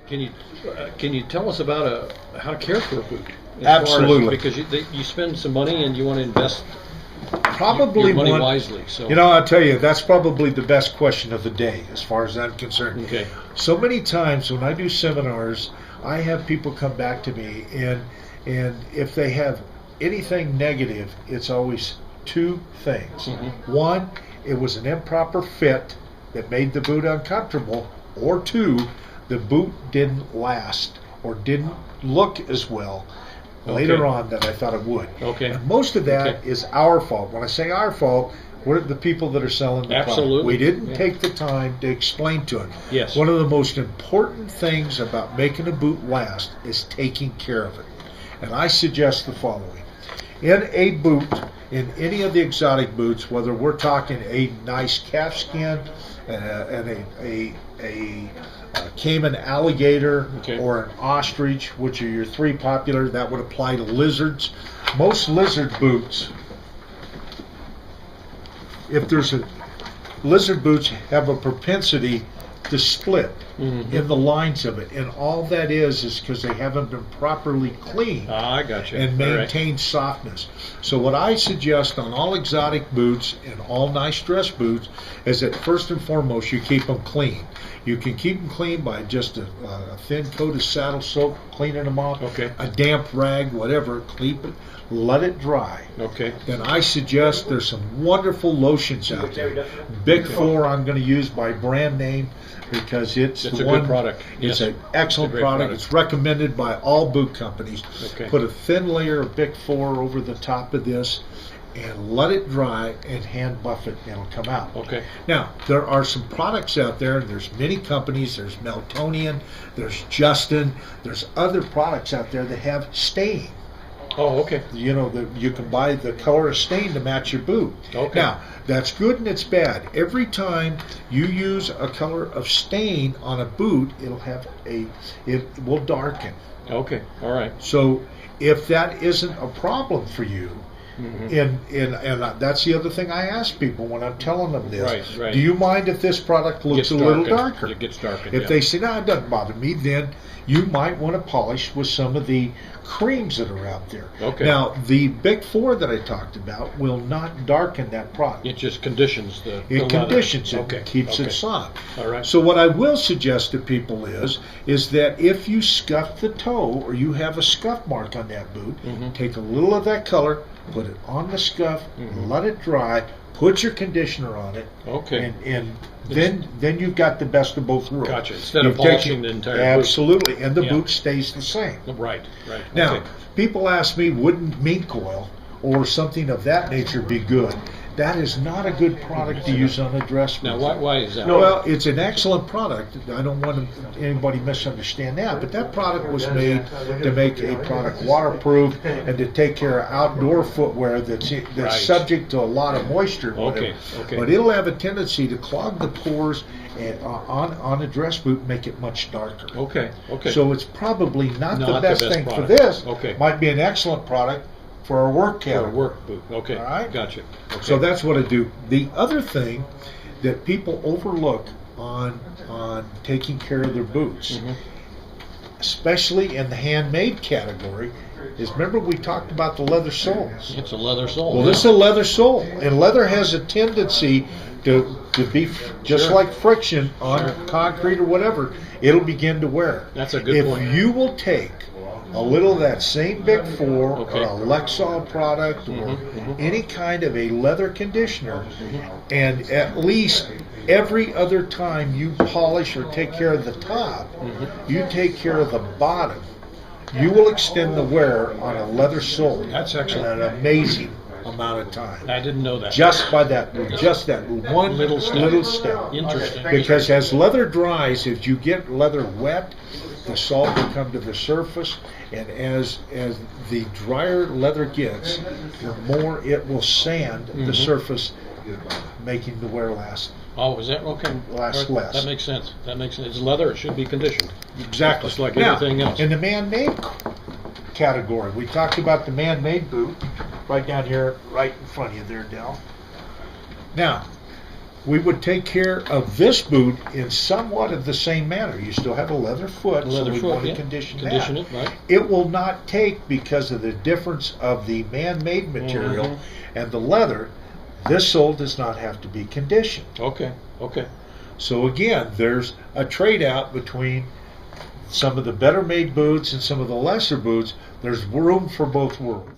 Can you tell us about how to care for a boot? Absolutely. Because you spend some money and you want to invest probably your money wisely. So I'll tell you, that's probably the best question of the day as far as I'm concerned. Okay. So many times when I do seminars, I have people come back to me, and if they have anything negative, it's always two things. Mm-hmm. One, it was an improper fit that made the boot uncomfortable, or two, the boot didn't last or didn't look as well later on that I thought it would. Okay. And most of that is our fault. When I say our fault, we're the people that are selling the Absolutely. product. We didn't take the time to explain to them. Yes. One of the most important things about making a boot last is taking care of it. And I suggest the following. In a boot, in any of the exotic boots, whether we're talking a nice calfskin and a caiman alligator or an ostrich, which are your three popular, that would apply to lizards. Most lizard boots, lizard boots have a propensity to split in the lines of it, and all that is because they haven't been properly cleaned I got you. and maintained softness. So what I suggest on all exotic boots and all nice dress boots is that first and foremost you keep them clean. You can keep them clean by just a thin coat of saddle soap, cleaning them off, a damp rag, whatever, keep it, let it dry. Okay. Then I suggest there's some wonderful lotions out there. Bick 4 I'm going to use by brand name because it's a one, good product. It's an excellent product. It's recommended by all boot companies. Okay. Put a thin layer of Bick 4 over the top of this and let it dry and hand buff it and it'll come out. Okay. Now, there are some products out there, and there's many companies, there's Meltonian, there's Justin, there's other products out there that have stain. Oh, okay. You know, you can buy the color of stain to match your boot. Okay. Now, that's good and it's bad. Every time you use a color of stain on a boot, it will darken. Okay. All right. So if that isn't a problem for you, and that's the other thing I ask people when I'm telling them this. Right. Do you mind if this product looks a little darker? It gets darker. If they say, no, it doesn't bother me, then you might want to polish with some of the creams that are out there. Okay. Now, the Bick 4 that I talked about will not darken that product. It just conditions the It conditions it, okay. keeps it soft. All right. So what I will suggest to people is that if you scuff the toe or you have a scuff mark on that boot, take a little of that color, put it on the scuff, let it dry, put your conditioner on it, and then you've got the best of both worlds. Gotcha. Instead of polishing the entire boot. Absolutely, and the boot stays the same. Right. Now, people ask me, wouldn't mink oil or something of that nature be good? That is not a good product to use on a dress boot. Now, why is that? Well, it's an excellent product. I don't want anybody to misunderstand that, but that product was made to make a product waterproof and to take care of outdoor footwear that's subject to a lot of moisture. Okay. But it'll have a tendency to clog the pores and on a dress boot and make it much darker. Okay. So it's probably not the best thing product. for this. Okay. Might be an excellent product for a work category. For a work boot. Okay. All right. Gotcha. Okay. So that's what I do. The other thing that people overlook on taking care of their boots, especially in the handmade category, is remember we talked about the leather soles. It's a leather sole. Well, this is a leather sole, and leather has a tendency to be just like friction on concrete or whatever. It'll begin to wear. That's a good point. If you will take a little of that same Bick 4 or a Lexol product or any kind of a leather conditioner, and at least every other time you polish or take care of the top, you take care of the bottom, you will extend the wear on a leather sole. That's excellent. An amazing amount of time. I didn't know that. Just by that one little step. Interesting. Because as leather dries, if you get leather wet, the salt will come to the surface, and as the drier leather gets, the more it will sand the surface, making the wear last. Oh, is that okay? Last less. That makes sense. It's leather. It should be conditioned. Exactly. Just like everything else. In the man-made category, we talked about the man-made boot right down here, right in front of you there, Del. Now, we would take care of this boot in somewhat of the same manner. You still have a leather foot, so we want to condition that. it, right? It will not take, because of the difference of the man-made material and the leather, this sole does not have to be conditioned. Okay, okay. So again, there's a trade-out between some of the better-made boots and some of the lesser boots. There's room for both worlds.